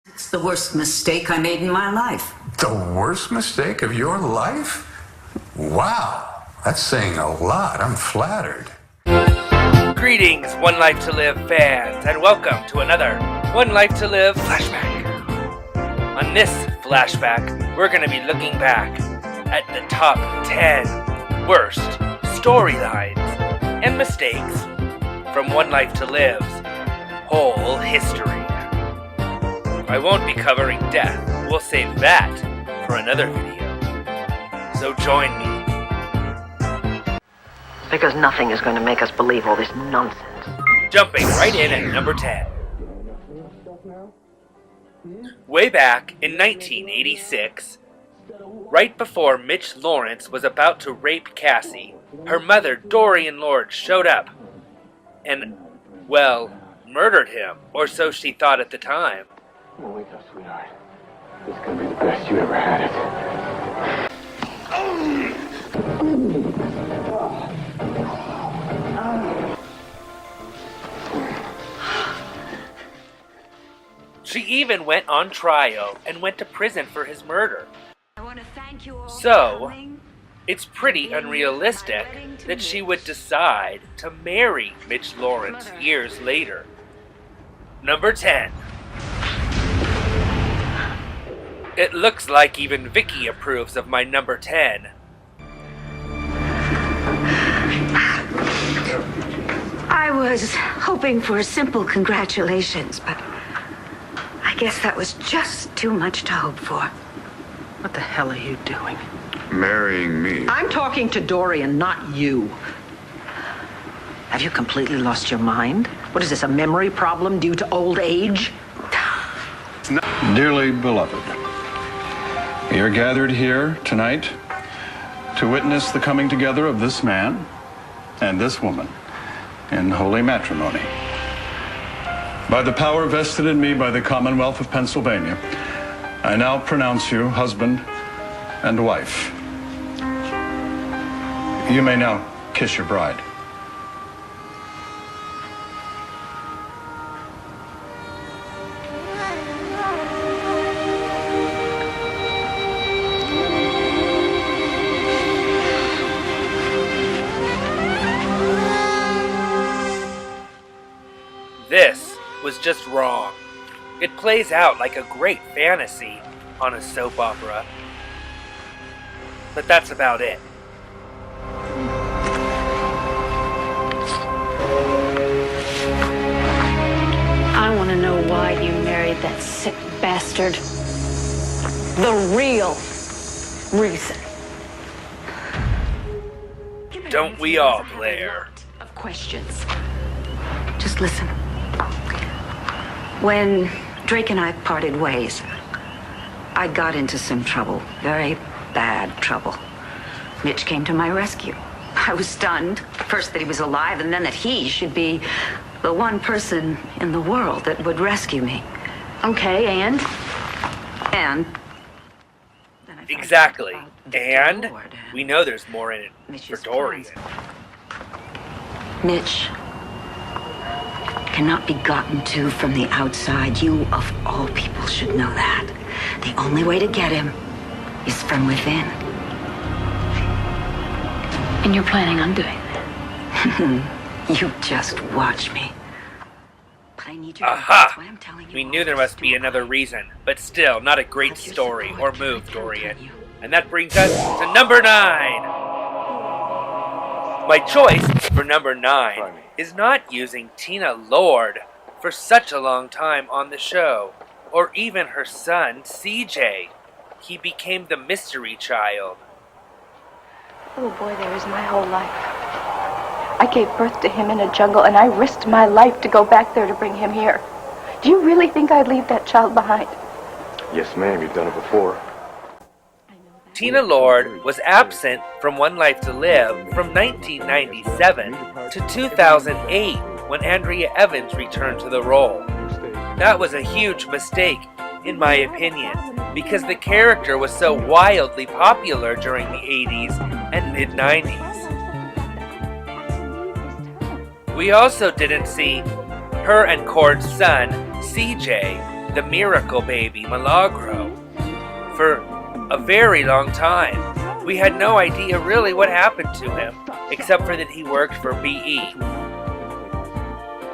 It's the worst mistake I made in my life. The worst mistake of your life? Wow, that's saying a lot. I'm flattered. Greetings, One Life to Live fans, and welcome to another One Life to Live flashback. On this flashback, we're going to be looking back at the top 10 worst storylines and mistakes from One Life to Live's whole history. I won't be covering death. We'll save that for another video. So join me. Because nothing is going to make us believe all this nonsense. Jumping right in at number 10. Way back in 1986, right before Mitch Lawrence was about to rape Cassie, her mother, Dorian Lord, showed up and, well, murdered him, or so she thought at the time. Oh, wake up, sweetheart. This is gonna be the best you ever had it. She even went on trial and went to prison for his murder. So, it's pretty unrealistic that she would decide to marry Mitch Lawrence years later. Number 10. It looks like even Vicky approves of my number 10. I was hoping for simple congratulations, but I guess that was just too much to hope for. What the hell are you doing? Marrying me. I'm talking to Dorian, not you. Have you completely lost your mind? What is this, a memory problem due to old age? Dearly beloved, we are gathered here tonight to witness the coming together of this man and this woman in holy matrimony. By the power vested in me by the Commonwealth of Pennsylvania, I now pronounce you husband and wife. You may now kiss your bride. This was just wrong. It plays out like a great fantasy on a soap opera. But that's about it. I want to know why you married that sick bastard. The real reason. Don't we all, Blair? Of questions. Just listen. When Drake and I parted ways, I got into some trouble. Very bad trouble. Mitch came to my rescue. I was stunned. First that he was alive, and then that he should be the one person in the world that would rescue me. Okay, and? And then I found Exactly. out about the And Lord. we know there's more in it for Mitch's Dorian. Mitch cannot be gotten to from the outside. You, of all people, should know that. The only way to get him is from within. And you're planning on doing that? You just watch me. But I need you to Aha! That's why I'm telling you We all knew there this must be to another hide. reason, but still not a great But you're story so or good. move, I can't Dorian. tell you. And that brings us to number 9. My choice for number 9 is not using Tina Lord for such a long time on the show, or even her son, CJ. He became the mystery child. Little boy there is my whole life. I gave birth to him in a jungle, and I risked my life to go back there to bring him here. Do you really think I'd leave that child behind? Yes, ma'am, you've done it before. Tina Lord was absent from One Life to Live from 1997 to 2008 when Andrea Evans returned to the role. That was a huge mistake, in my opinion, because the character was so wildly popular during the 80s and mid-90s. We also didn't see her and Cord's son, CJ, the miracle baby, Milagro, for a very long time. We had no idea really what happened to him, except for that he worked for BE.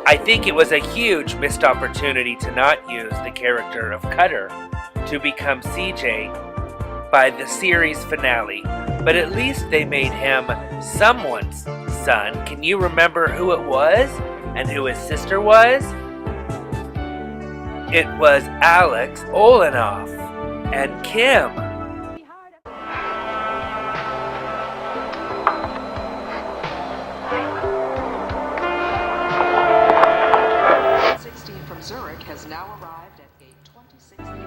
I think it was a huge missed opportunity to not use the character of Cutter to become CJ by the series finale, but at least they made him someone's son. Can you remember who it was and who his sister was? It was Alex Olenoff and Kim.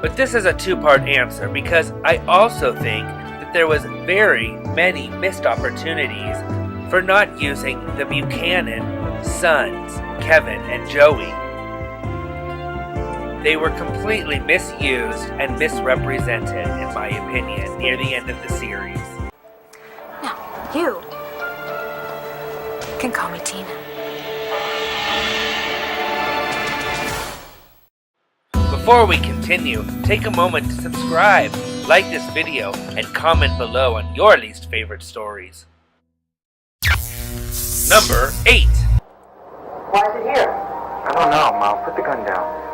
But this is a two-part answer because I also think that there was very many missed opportunities for not using the Buchanan sons, Kevin and Joey. They were completely misused and misrepresented, in my opinion, near the end of the series. Now, you can call me Tina. Before we continue, take a moment to subscribe, like this video, and comment below on your least favorite stories. Number 8. Why is it here? I don't know, Mom. Put the gun down.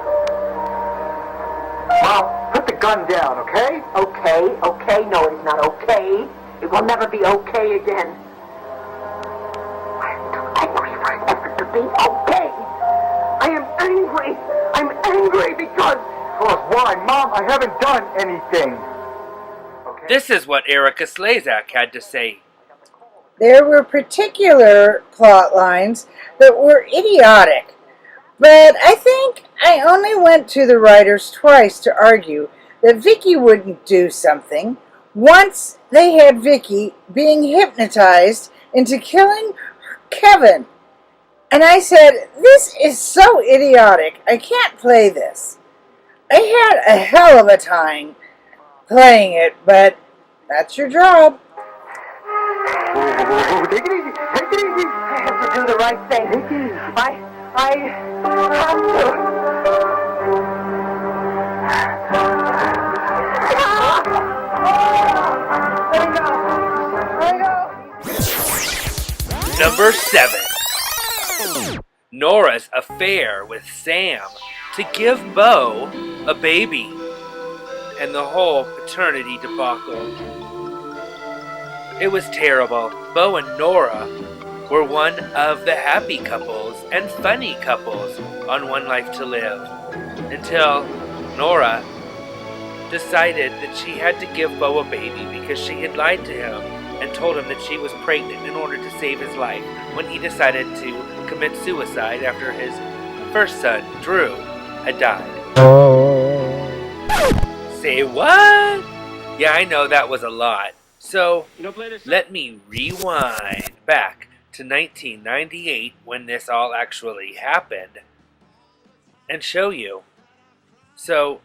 Mom, put the gun down, okay? Okay. No, it's not okay. It will never be okay again. I'm too angry for it ever to be okay. I am angry. I'm angry because... Why? Mom, I haven't done anything. Okay? This is what Erica Slezak had to say. There were particular plot lines that were idiotic, but I think I only went to the writers twice to argue that Vicky wouldn't do something once they had Vicky being hypnotized into killing Kevin. And I said, this is so idiotic, I can't play this. I had a hell of a time playing it, but that's your job. Take it easy. Take it easy. I have to do the right thing. I have to. There you go. Number 7. Nora's affair with Sam to give Bo a baby, and the whole paternity debacle. It was terrible. Bo and Nora were one of the happy couples and funny couples on One Life to Live, until Nora decided that she had to give Bo a baby because she had lied to him and told him that she was pregnant in order to save his life when he decided to commit suicide after his first son, Drew, had died. Say what? Yeah, I know that was a lot. So, let me rewind back to 1998 when this all actually happened and show you. So,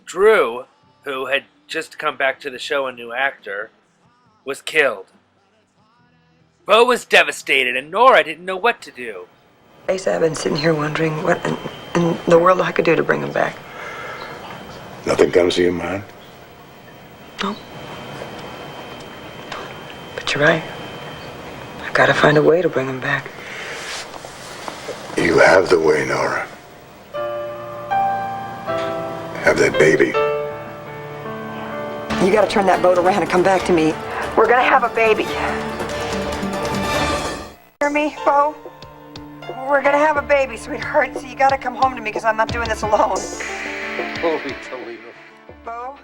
Drew, who had just come back to the show, a new actor, was killed. Bo was devastated and Nora didn't know what to do. Asa, I've been sitting here wondering what in the world I could do to bring him back. Nothing comes to your mind? No. But you're right. I've got to find a way to bring him back. You have the way, Nora. Have that baby. You got to turn that boat around and come back to me. We're going to have a baby. Hear me, Bo? We're going to have a baby, sweetheart, so you got to come home to me because I'm not doing this alone. Holy Toledo. Bo?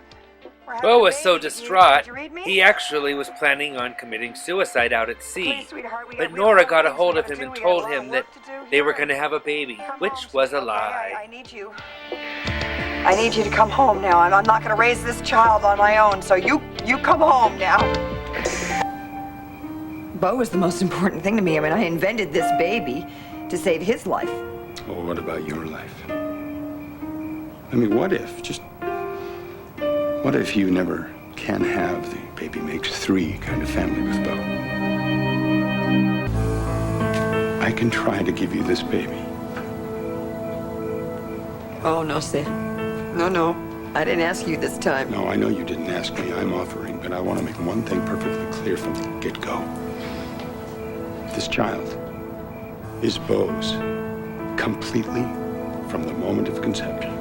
Bo was so distraught, he actually was planning on committing suicide out at sea. But Nora got a hold of him and told him that they were going to have a baby, which was a lie. I need you. I need you to come home now. I'm not going to raise this child on my own, so you come home now. Bo was the most important thing to me. I mean, I invented this baby to save his life. Well, what about your life? I mean, what if you never can have the baby makes three kind of family with Bo? I can try to give you this baby. Oh, no, Sid. No. I didn't ask you this time. No, I know you didn't ask me. I'm offering, but I want to make one thing perfectly clear from the get-go. This child is Beau's completely from the moment of conception.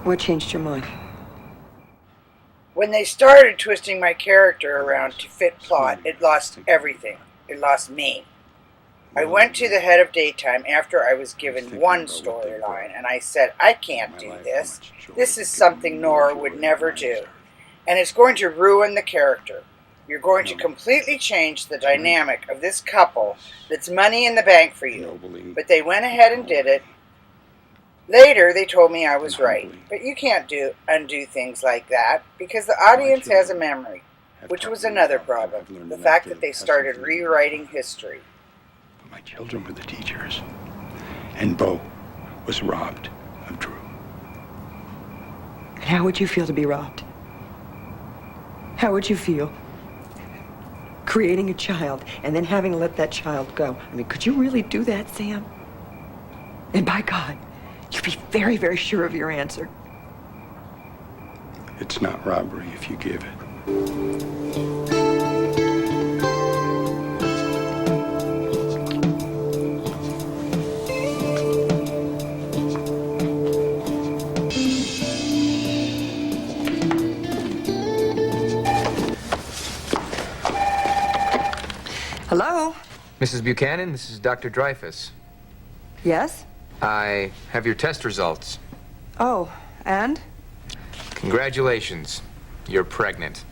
What changed your mind? When they started twisting my character around to fit plot, it lost everything. It lost me. I went to the head of daytime after I was given one storyline, and I said, I can't do this. This is something Nora would never do. And it's going to ruin the character. You're going to completely change the dynamic of this couple that's money in the bank for you. But they went ahead and did it. Later, they told me I was right. But you can't undo things like that, because the audience has a memory, which was another problem. The fact that they started rewriting history. My children were the teachers, and Beau was robbed of Drew. And how would you feel to be robbed? How would you feel creating a child and then having to let that child go? I mean, could you really do that, Sam? And by God, you'd be very, very sure of your answer. It's not robbery if you give it. Hello? Mrs. Buchanan, this is Dr. Dreyfus. Yes? I have your test results. Oh, and? Congratulations. You're pregnant.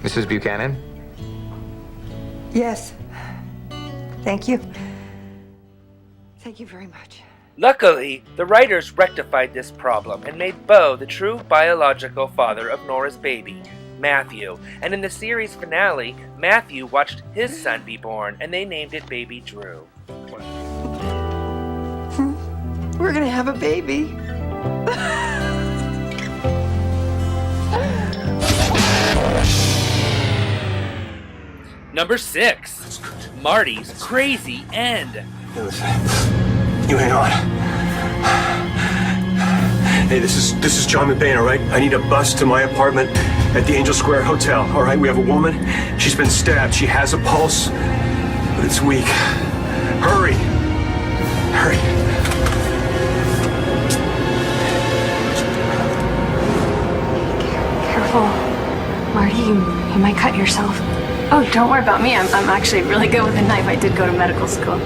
Mrs. Buchanan? Yes. Thank you. Thank you very much. Luckily, the writers rectified this problem and made Beau the true biological father of Nora's baby, Matthew. And in the series finale, Matthew watched his son be born, and they named it Baby Drew. We're gonna have a baby. Number 6, Marty's Crazy End. You hang on. Hey, this is John McBain, all right? I need a bus to my apartment at the Angel Square Hotel, all right? We have a woman. She's been stabbed. She has a pulse, but it's weak. Hurry. Hurry. Careful. Marty, you might cut yourself. Oh, don't worry about me. I'm actually really good with a knife. I did go to medical school.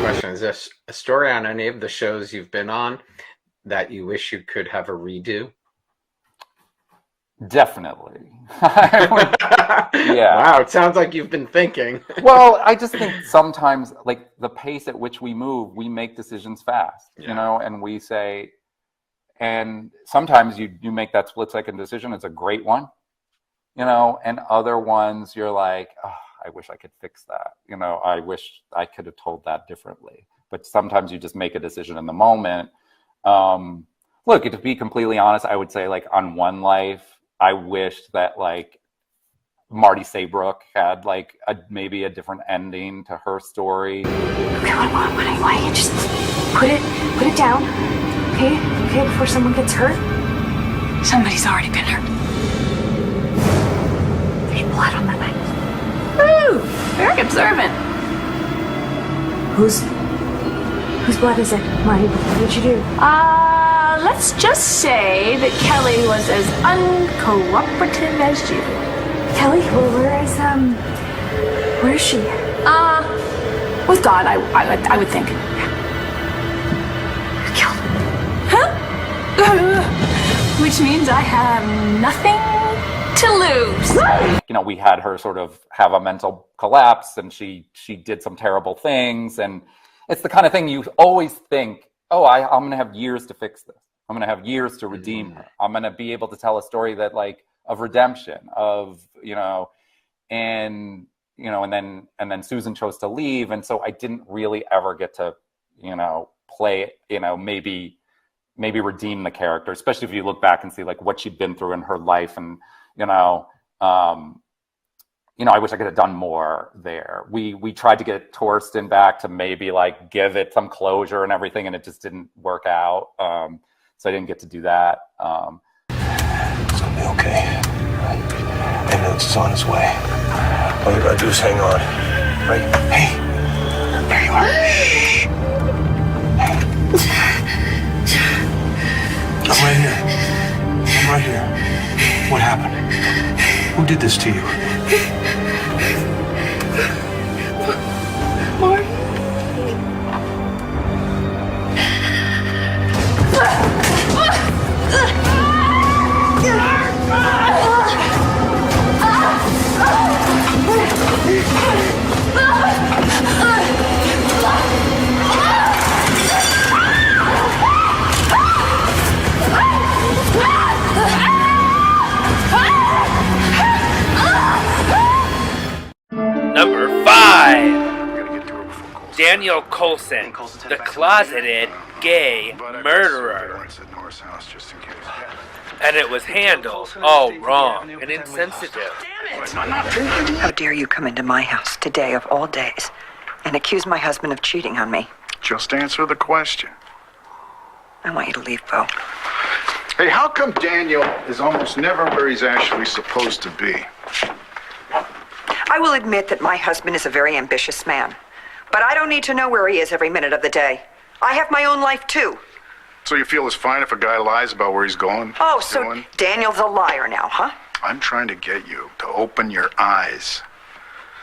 Question: is this a story on any of the shows you've been on that you wish you could have a redo? Definitely. Yeah. Wow, it sounds like you've been thinking. Well, I just think sometimes, like, the pace at which we move, we make decisions fast, you know, and we say, and sometimes you make that split-second decision. It's a great one, you know, and other ones you're like, oh, I wish I could fix that. You know, I wish I could have told that differently. But sometimes you just make a decision in the moment. Look, to be completely honest, I would say, like, on One Life, I wished that, like, Marty Saybrook had, like, maybe a different ending to her story. Okay, why don't you just put it down, okay, before someone gets hurt? Somebody's already been hurt. There's blood on that knife. Woo! Very observant. Whose blood is it, Marty? What did you do? Let's just say that Kelly was as uncooperative as you. Kelly? Well, where is she? With God, I would think. Killed. Huh? Which means I have nothing to lose. You know, we had her sort of have a mental collapse, and she did some terrible things, and it's the kind of thing you always think, oh, I'm going to have years to fix this. I'm going to have years to redeem her. I'm going to be able to tell a story that, like, of redemption, of, you know, and, you know, and then Susan chose to leave. And so I didn't really ever get to, you know, play, you know, maybe redeem the character, especially if you look back and see, like, what she'd been through in her life. And, you know, I wish I could have done more there. We tried to get Torsten back to maybe like give it some closure and everything, and it just didn't work out. So I didn't get to do that. It's gonna be okay. Ambulance is on its way. All you gotta do is hang on. Right? Hey, there you are. Shh. Hey. I'm right here. I'm right here. What happened? Who did this to you? Marty. Number 5. Daniel Coulson, the closeted gay murderer. And it was handled all wrong and insensitive. How dare you come into my house today of all days and accuse my husband of cheating on me? Just answer the question. I want you to leave, Bo. Hey, how come Daniel is almost never where he's actually supposed to be? I will admit that my husband is a very ambitious man, but I don't need to know where he is every minute of the day. I have my own life, too. So you feel it's fine if a guy lies about where he's going? Oh, so Daniel's a liar now, huh? I'm trying to get you to open your eyes.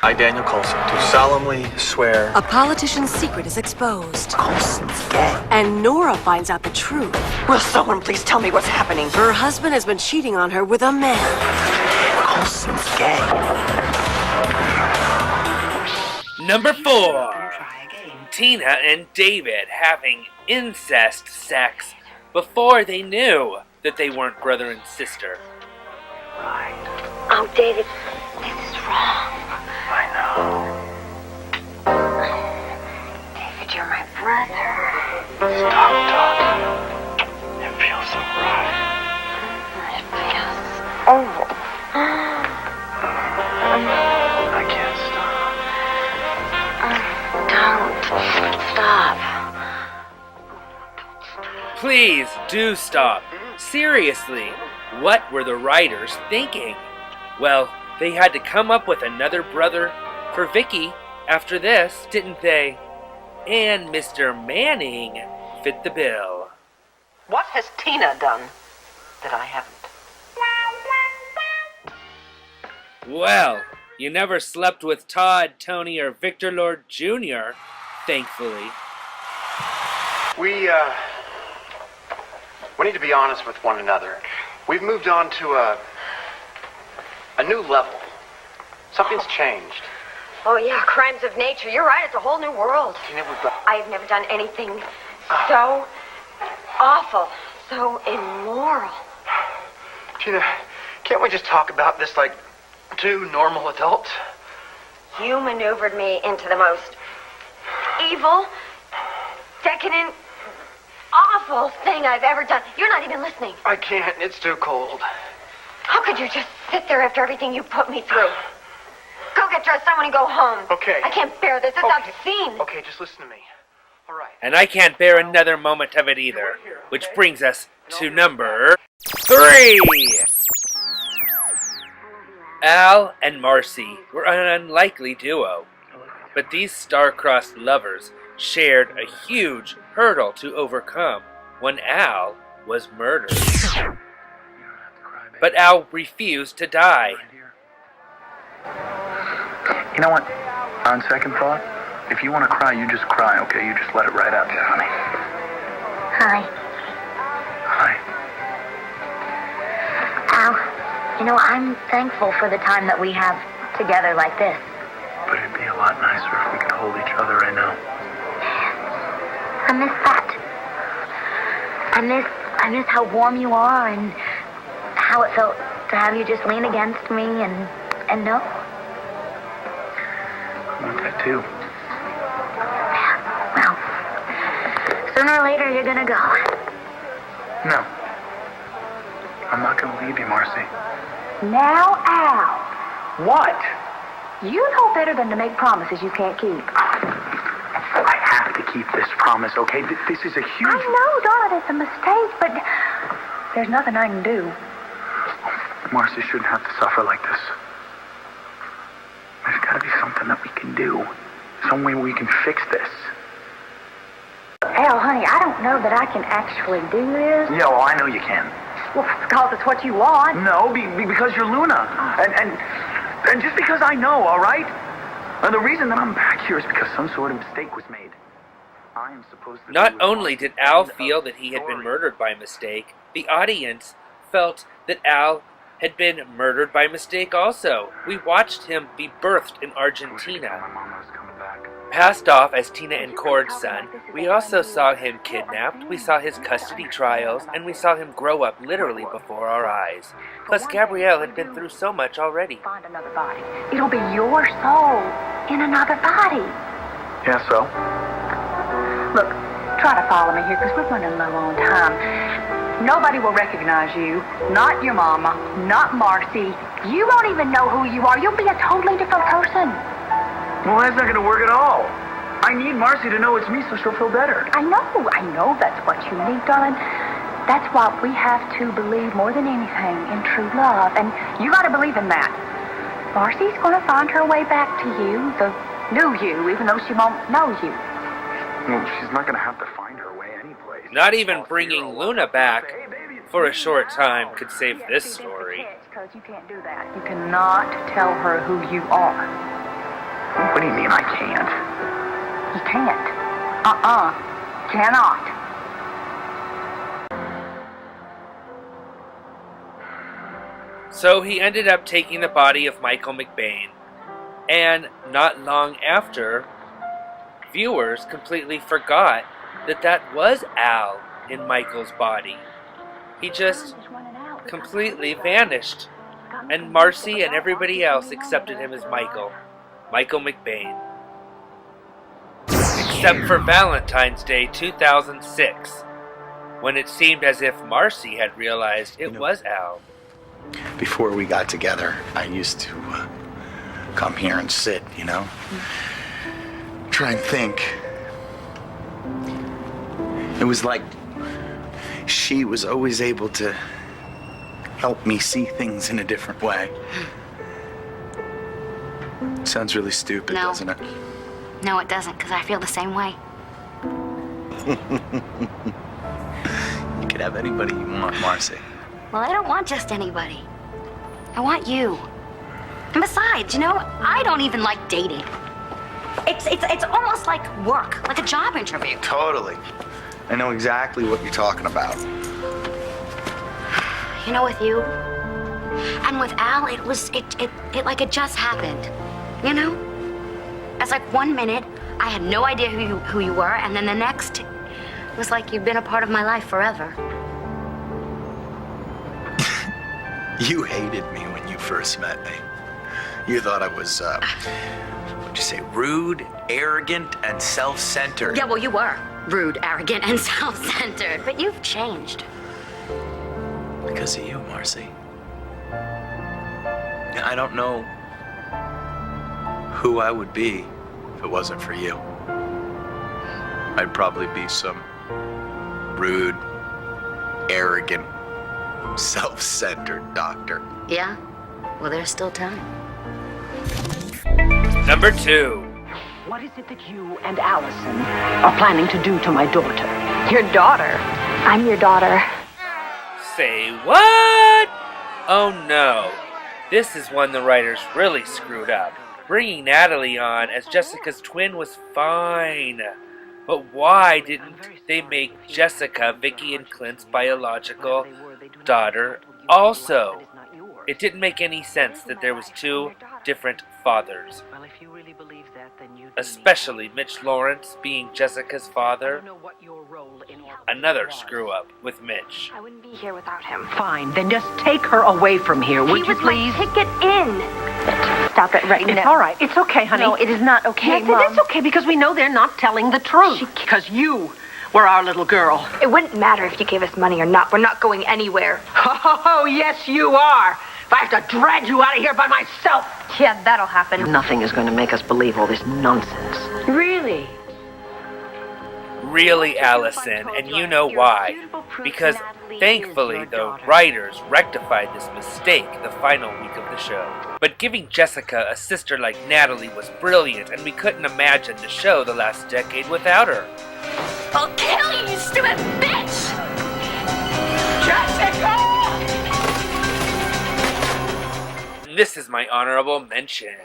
I, Daniel Coulson, do solemnly swear. A politician's secret is exposed. Coulson's gay. And Nora finds out the truth. Will someone please tell me what's happening? Her husband has been cheating on her with a man. Coulson's gay. Number 4. Tina and David having incest sex before they knew that they weren't brother and sister. Oh, David, this is wrong. I know. David, you're my brother. Stop talking. It feels so right. It feels awful. I can't Don't stop. Please do stop. Seriously, what were the writers thinking? Well, they had to come up with another brother for Vicky after this, didn't they? And Mr. Manning fit the bill. What has Tina done that I haven't? Well, you never slept with Todd, Tony, or Victor Lord Jr., thankfully. We need to be honest with one another. We've moved on to a new level. Something's changed. Oh, yeah, crimes of nature. You're right, it's a whole new world. I have never done anything so awful, so immoral. Tina, can't we just talk about this like two normal adults? You maneuvered me into the most evil, decadent, awful thing I've ever done. You're not even listening. I can't. It's too cold. How could you just sit there after everything you put me through? Go get dressed. I want to go home. Okay. I can't bear this. It's obscene. Okay, just listen to me. All right. And I can't bear another moment of it either. Which brings us to number 3. Al and Marcy were an unlikely duo. But these star-crossed lovers shared a huge hurdle to overcome when Al was murdered. But Al refused to die. You know what? On second thought, if you want to cry, you just cry, okay? You just let it right out there, honey. Hi. Hi. Al, you know, I'm thankful for the time that we have together like this. But it'd be a lot nicer if we could hold each other right now. I miss that. I miss how warm you are and how it felt to have you just lean against me and know. I want that too. Well, sooner or later you're gonna go. No. I'm not gonna leave you, Marcy. Now, Al. What? You know better than to make promises you can't keep. I have to keep this promise, okay? This is a huge... I know, darling, it's a mistake, but there's nothing I can do. Marcy shouldn't have to suffer like this. There's got to be something that we can do. Some way we can fix this. Hell, honey, I don't know that I can actually do this. Yeah, well, I know you can. Well, because it's what you want. No, because you're Luna. And just because I know, all right? And the reason that I'm back here is because some sort of mistake was made. I am supposed to... Not only did Al feel that he had been murdered by mistake, the audience felt that Al had been murdered by mistake also. We watched him be birthed in Argentina. Passed off as Tina and Cord's son, we also saw him kidnapped, we saw his custody trials, and we saw him grow up literally before our eyes. Plus, Gabrielle had been through so much already. Find another body. It'll be your soul in another body. Yeah, so? Look, try to follow me here, because we're running low on time. Nobody will recognize you. Not your mama. Not Marcy. You won't even know who you are. You'll be a totally different person. Well, that's not going to work at all. I need Marcy to know it's me so she'll feel better. I know that's what you need, darling. That's what we have to believe more than anything in true love. And you got to believe in that. Marcy's going to find her way back to you, the new you, even though she won't know you. Well, she's not going to have to find her way anyplace. Not even bringing Luna back for a short time could save this story. Because you can't do that. You cannot tell her who you are. What do you mean I can't? You can't. Cannot. So he ended up taking the body of Michael McBain. And not long after, viewers completely forgot that that was Al in Michael's body. He just completely vanished. And Marcy and everybody else accepted him as Michael McBain. Except for Valentine's Day 2006, when it seemed as if Marcy had realized it was Al. Before we got together, I used to come here and sit, try and think. It was like she was always able to help me see things in a different way. Sounds really stupid, doesn't it? No, it doesn't, because I feel the same way. You could have anybody you want, Marcy. Well, I don't want just anybody. I want you. And besides, I don't even like dating. It's almost like work, like a job interview. Totally. I know exactly what you're talking about. With you and with Al, it like it just happened. It's like 1 minute I had no idea who you were, and then the next, it was like you've been a part of my life forever. You hated me when you first met me. You thought I was, what'd you say, rude, arrogant, and self-centered. Yeah, well, you were rude, arrogant, and self-centered, but you've changed. Because of you, Marcy. I don't know who I would be if it wasn't for you. I'd probably be some rude, arrogant, self-centered doctor. Yeah? Well, there's still time. Number 2. What is it that you and Allison are planning to do to my daughter? Your daughter? I'm your daughter. Say what? Oh no. This is when the writers really screwed up. Bringing Natalie on as Jessica's twin was fine. But why didn't they make Jessica Vicky and Clint's biological daughter also? It didn't make any sense that there was 2 different fathers. Especially Mitch Lawrence being Jessica's father. Another screw up with Mitch. I wouldn't be here without him. Fine, then just take her away from here, would you please? He was my ticket in. Stop it right now. It's all right. It's okay, honey. No, it is not okay, Yes, Mom. it is okay, because we know they're not telling the truth. Because you were our little girl. It wouldn't matter if you gave us money or not. We're not going anywhere. Oh, yes, you are. If I have to drag you out of here by myself. Yeah, that'll happen. Nothing is going to make us believe all this nonsense. Really? Really, Allison, and you know why. Because thankfully the writers rectified this mistake the final week of the show. But giving Jessica a sister like Natalie was brilliant, and we couldn't imagine the show the last decade without her. I'll kill you, you stupid bitch! Jessica! This is my honorable mention.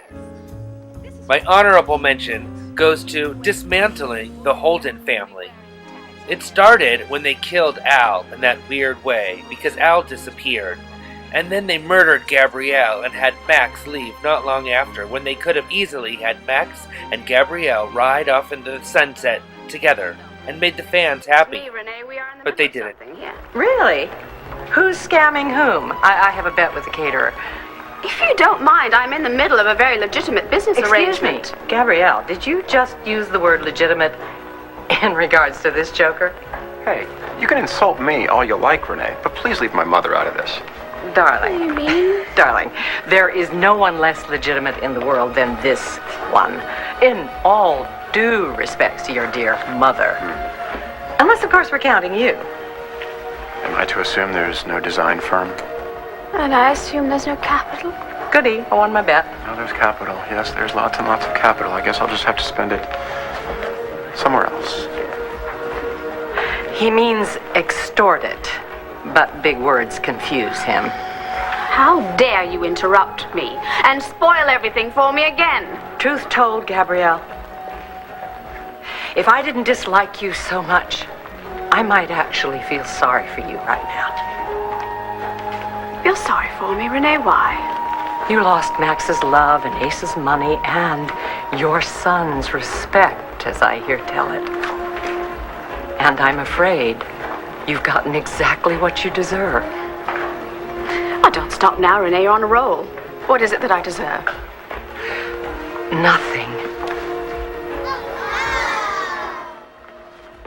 My honorable mention goes to dismantling the Holden family. It started when they killed Al in that weird way, because Al disappeared. And then they murdered Gabrielle and had Max leave not long after, when they could have easily had Max and Gabrielle ride off into the sunset together and made the fans happy. But they didn't. Really? Who's scamming whom? I have a bet with the caterer. If you don't mind, I'm in the middle of a very legitimate business arrangement. Excuse me, Gabrielle, did you just use the word legitimate in regards to this joker? Hey, you can insult me all you like, Renee, but please leave my mother out of this. Darling. What do you mean? Darling, there is no one less legitimate in the world than this one. In all due respects to your dear mother. Unless, of course, we're counting you. Am I to assume there's no design firm? And I assume there's no capital? Goody, I won my bet. No, there's capital. Yes, there's lots and lots of capital. I guess I'll just have to spend it somewhere else. He means extort it, but big words confuse him. How dare you interrupt me and spoil everything for me again? Truth told, Gabrielle, if I didn't dislike you so much, I might actually feel sorry for you right now. Feel sorry for me, Renee? Why? You lost Max's love and Ace's money and your son's respect, as I hear tell it. And I'm afraid you've gotten exactly what you deserve. Oh, don't stop now, Renee. You're on a roll. What is it that I deserve? Nothing.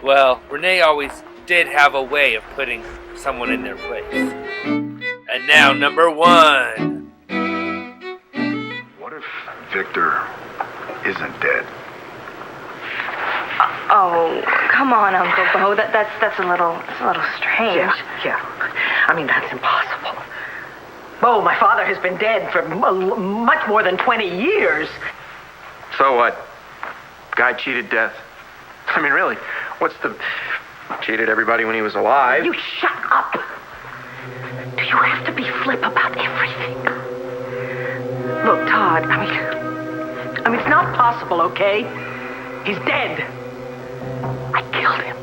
Well, Renee always did have a way of putting someone in their place. And now, number one. What if Victor isn't dead? Oh, come on, Uncle Bo. That's a little strange. Yeah. I mean, that's impossible. Bo, my father has been dead for much more than 20 years. So what? Guy cheated death. I mean, really, what's the... Cheated everybody when he was alive. You shut up! Do you have to be flip about everything? Look, Todd, I mean, it's not possible, okay? He's dead. I killed him.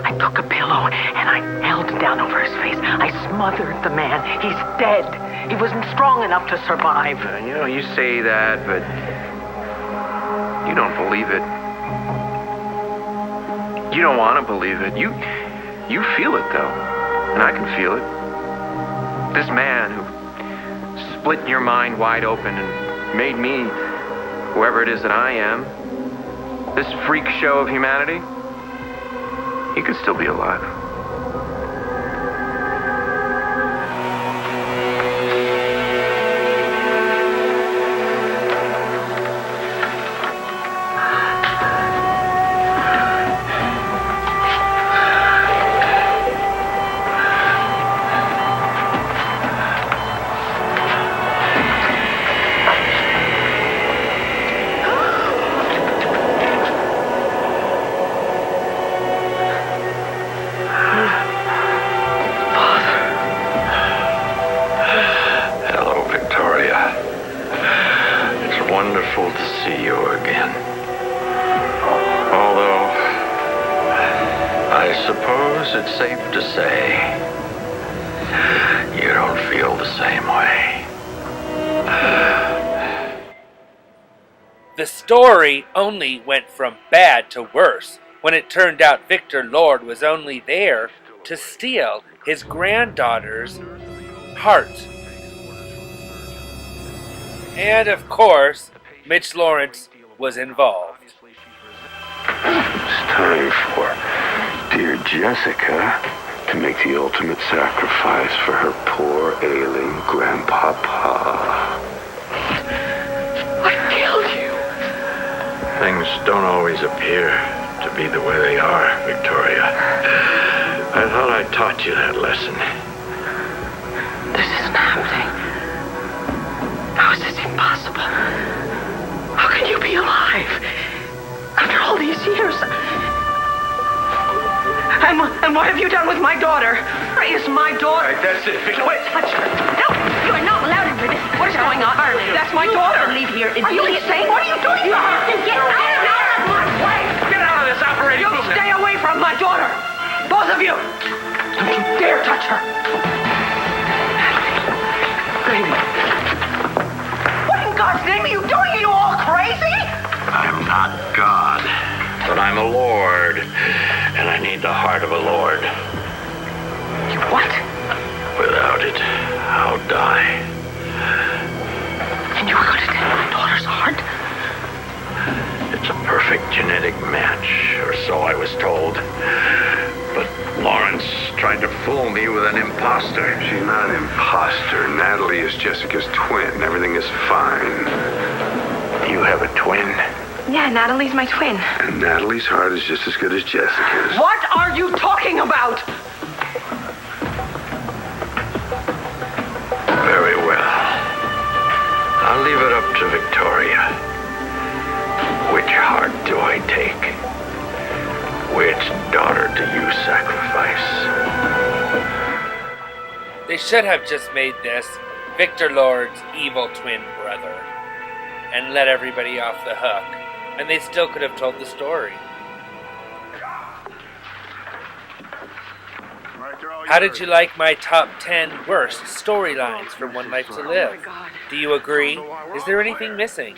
I took a pillow and I held it down over his face. I smothered the man. He's dead. He wasn't strong enough to survive. You know, you say that, but you don't believe it. You don't want to believe it. You feel it, though. And I can feel it. This man who split your mind wide open and made me whoever it is that I am, this freak show of humanity, he could still be alive. It's safe to say you don't feel the same way. The story only went from bad to worse when it turned out Victor Lord was only there to steal his granddaughter's heart. And of course, Mitch Lawrence was involved. It's time for Dear Jessica to make the ultimate sacrifice for her poor, ailing grandpapa. I killed you. Things don't always appear to be the way they are, Victoria. I thought I taught you that lesson. This isn't happening. How is this impossible? How can you be alive? After all these years. And what have you done with my daughter? Where is my daughter? All right, that's it. Victoria. Wait, touch her. No, you are not allowed to. What is going on? That's my daughter. Leave here. Are you insane? What are you doing? You have to get out of my way. Get out of this operating room. You stay away from my daughter. Both of you. Don't you dare touch her. Baby. What in God's name are you doing? Are you all crazy? I'm not God, but I'm a lord, and I need the heart of a lord. You what? Without it, I'll die. And you were going to take my daughter's heart? It's a perfect genetic match, or so I was told. But Lawrence tried to fool me with an imposter. She's not an imposter. Natalie is Jessica's twin. Everything is fine. You have a twin? Yeah, Natalie's my twin. And Natalie's heart is just as good as Jessica's. What are you talking about? Very well. I'll leave it up to Victoria. Which heart do I take? Which daughter do you sacrifice? They should have just made this Victor Lord's evil twin brother and let everybody off the hook, and they still could have told the story. How did you like my top 10 worst storylines from One Life to Live? Do you agree? Is there anything missing?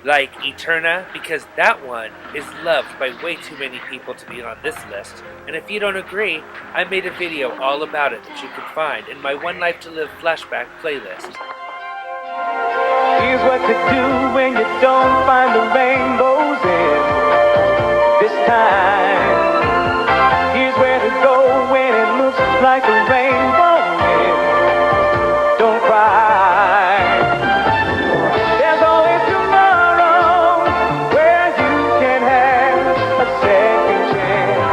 Like Eterna, because that one is loved by way too many people to be on this list. And if you don't agree, I made a video all about it that you can find in my One Life to Live flashback playlist. Here's what to do when you don't find the rainbows in this time. Here's where to go when it looks like a rainbow in. Don't cry. There's always tomorrow where you can have a second chance.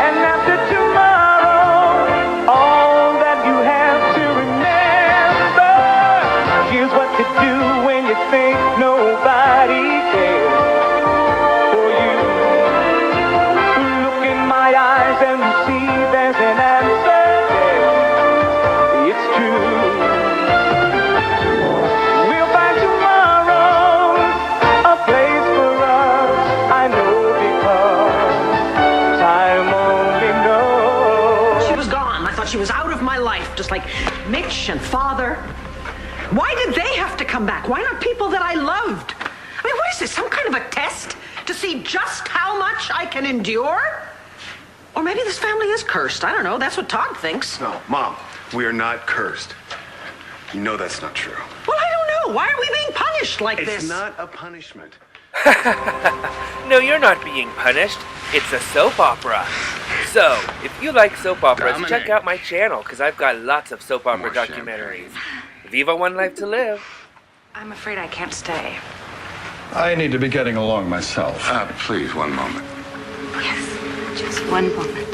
And after tomorrow, all that you have to remember. Here's what to do when you think nobody cares for you. Look in my eyes and you see there's an answer there. It's true. We'll find tomorrow a place for us. I know because time only knows. She was gone. I thought she was out of my life, just like Mitch and Father. Why did they have to come back? Why not people that I loved? I mean, what is this, some kind of a test to see just how much I can endure? Or maybe this family is cursed. I don't know. That's what Todd thinks. No, Mom, we are not cursed. You know that's not true. Well, I don't know. Why are we being punished like this? It's not a punishment. No, you're not being punished. It's a soap opera. So, if you like soap operas, check out my channel, because I've got lots of soap opera documentaries. Viva One Life to Live. I'm afraid I can't stay. I need to be getting along myself. Please, one moment. Yes, just one moment.